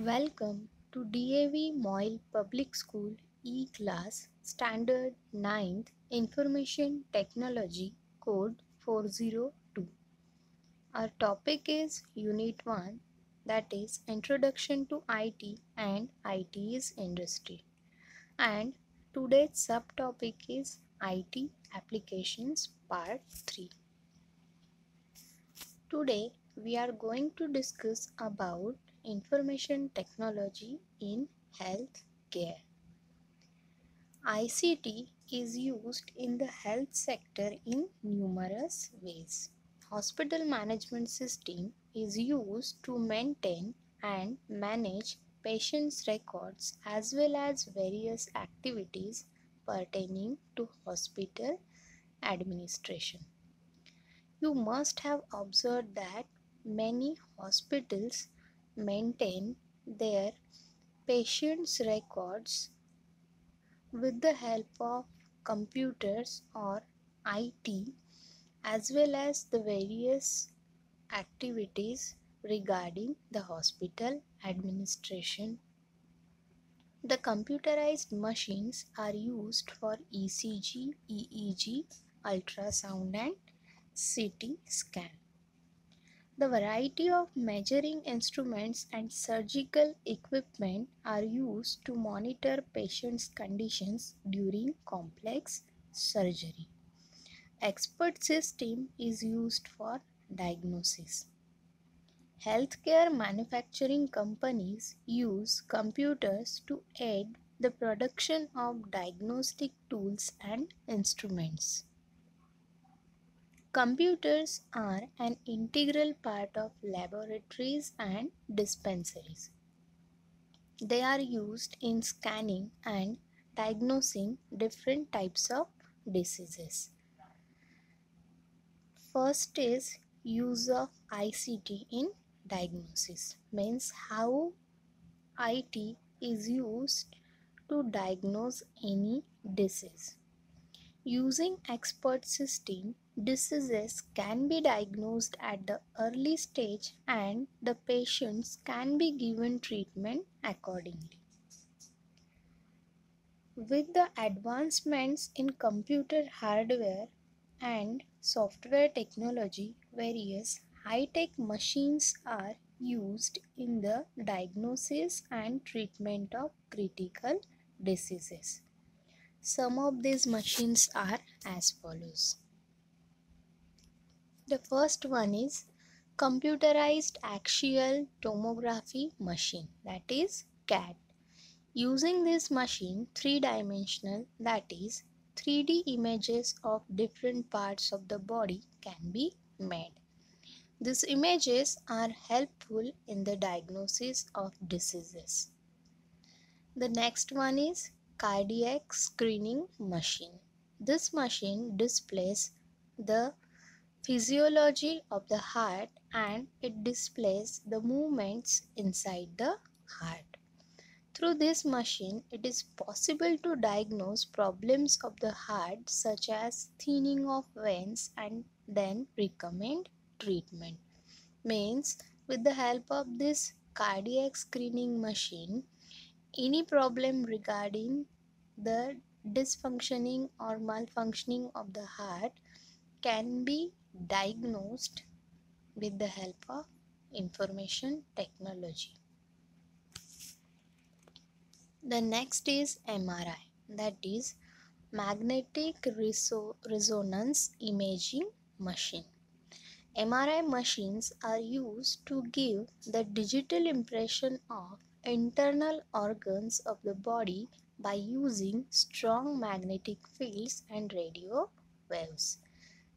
Welcome to DAV Moyle Public School E-Class Standard 9th Information Technology Code 402. Our topic is Unit 1, that is Introduction to IT and IT's Industry. And today's subtopic is IT Applications Part 3. Today we are going to discuss about information technology in healthcare. ICT is used in the health sector in numerous ways. Hospital management system is used to maintain and manage patients' records as well as various activities pertaining to hospital administration. You must have observed that many hospitals maintain their patients' records with the help of computers or IT as well as the various activities regarding the hospital administration. The computerized machines are used for ECG, EEG, ultrasound and CT scan. The variety of measuring instruments and surgical equipment are used to monitor patients' conditions during complex surgery. Expert system is used for diagnosis. Healthcare manufacturing companies use computers to aid the production of diagnostic tools and instruments. Computers are an integral part of laboratories and dispensaries. They are used in scanning and diagnosing different types of diseases. First is use of ICT in diagnosis, means how IT is used to diagnose any disease. Using expert system, diseases can be diagnosed at the early stage and the patients can be given treatment accordingly. With the advancements in computer hardware and software technology, various high-tech machines are used in the diagnosis and treatment of critical diseases. Some of these machines are as follows. The first one is computerized axial tomography machine, that is CAT. Using this machine, three-dimensional, that is 3D images of different parts of the body can be made. These images are helpful in the diagnosis of diseases. The next one is cardiac screening machine. This machine displays the physiology of the heart and it displays the movements inside the heart. Through this machine, it is possible to diagnose problems of the heart such as thinning of veins and then recommend treatment. Means with the help of this cardiac screening machine, any problem regarding the dysfunctioning or malfunctioning of the heart can be diagnosed with the help of information technology. The next is MRI, that is magnetic resonance imaging machine. MRI machines are used to give the digital impression of internal organs of the body by using strong magnetic fields and radio waves.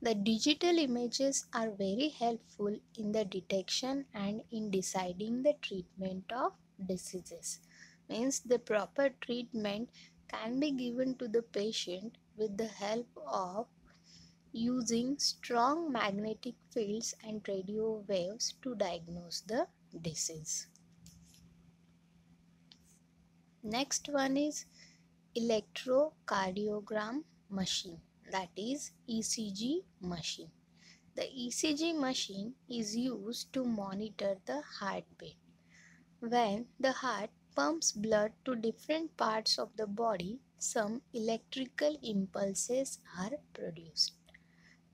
The digital images are very helpful in the detection and in deciding the treatment of diseases. Means the proper treatment can be given to the patient with the help of using strong magnetic fields and radio waves to diagnose the disease. Next one is electrocardiogram machine, that is ECG machine. The ECG machine is used to monitor the heartbeat. When the heart pumps blood to different parts of the body, some electrical impulses are produced.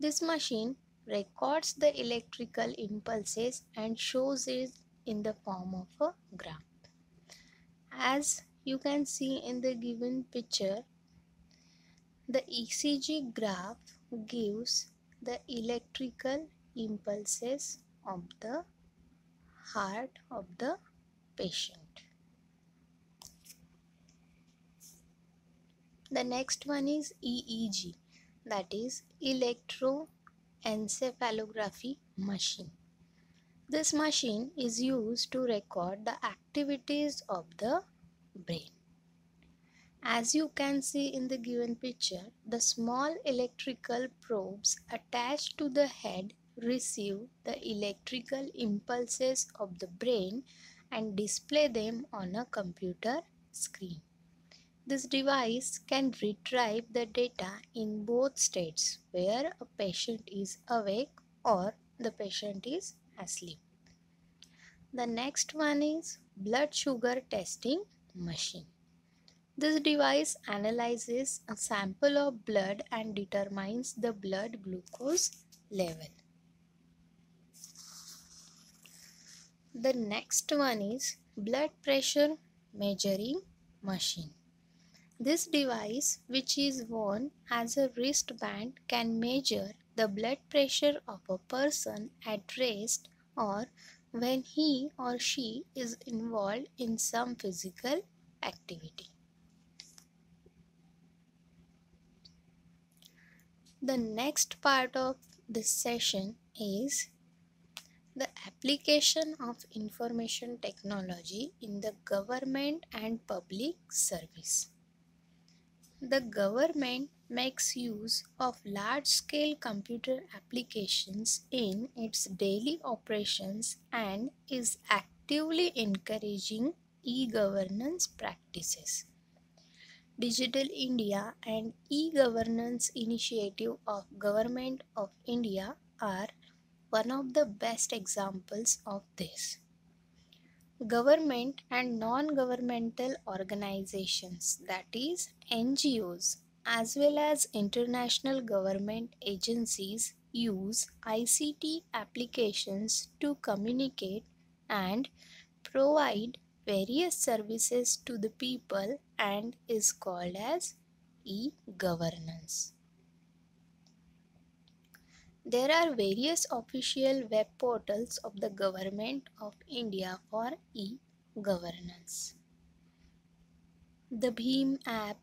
This machine records the electrical impulses and shows it in the form of a graph. As you can see in the given picture, the ECG graph gives the electrical impulses of the heart of the patient. The next one is EEG, that is electroencephalography machine. This machine is used to record the activities of the brain. As you can see in the given picture, the small electrical probes attached to the head receive the electrical impulses of the brain and display them on a computer screen. This device can retrieve the data in both states, where a patient is awake or the patient is asleep. The next one is blood sugar testing machine. This device analyzes a sample of blood and determines the blood glucose level. The next one is blood pressure measuring machine. This device, which is worn as a wristband, can measure the blood pressure of a person at rest or when he or she is involved in some physical activity. The next part of this session is the application of information technology in the government and public service. The government makes use of large-scale computer applications in its daily operations and is actively encouraging e-governance practices. Digital India and e-governance initiative of Government of India are one of the best examples of this. Government and non-governmental organizations, that is NGOs, as well as international government agencies use ICT applications to communicate and provide various services to the people and is called as e-governance. There are various official web portals of the Government of India for e-governance. The BHIM app,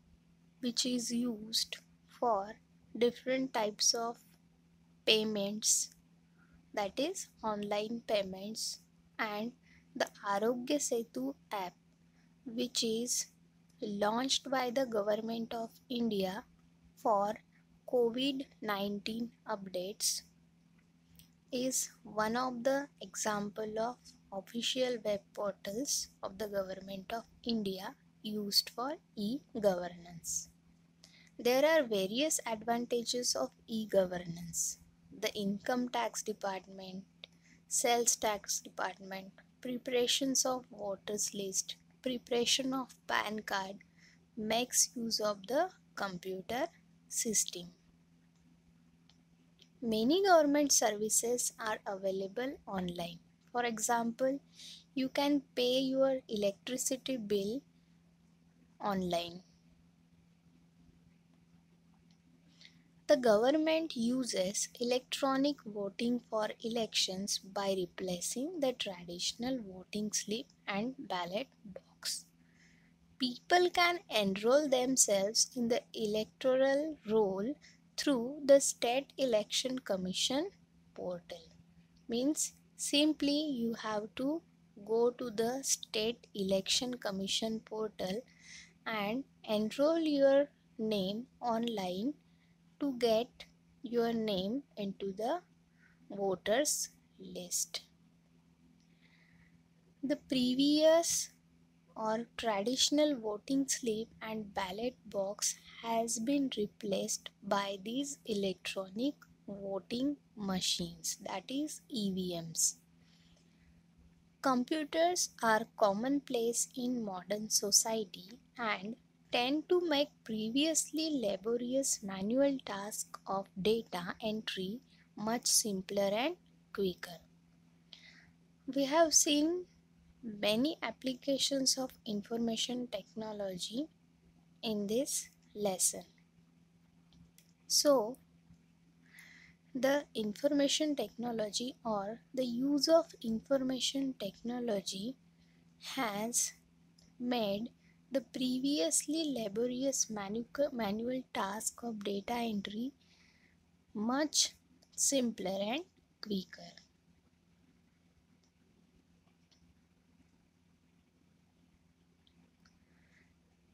which is used for different types of payments, that is online payments, and the Arogya Setu app, which is launched by the Government of India for COVID-19 updates, is one of the example of official web portals of the Government of India used for e-governance. There are various advantages of e-governance. The Income Tax Department, Sales Tax Department, preparations of voters list, preparation of PAN card makes use of the computer system. Many government services are available online. For example, you can pay your electricity bill online. The government uses electronic voting for elections by replacing the traditional voting slip and ballot box. People can enroll themselves in the electoral roll through the State Election Commission portal. Means simply you have to go to the State Election Commission portal and enroll your name online to get your name into the voters list. The previous or traditional voting slip and ballot box has been replaced by these electronic voting machines, that is EVMs. Computers are commonplace in modern society and tend to make previously laborious manual tasks of data entry much simpler and quicker. We have seen many applications of information technology in this lesson. So, the information technology or the use of information technology has made the previously laborious manual task of data entry much simpler and quicker.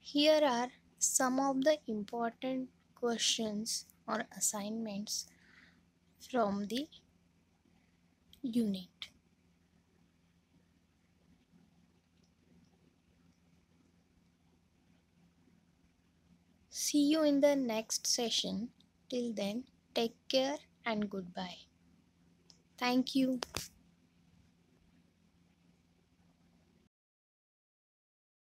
Here are some of the important questions or assignments from the unit. See you in the next session. Till then, take care and goodbye. Thank you.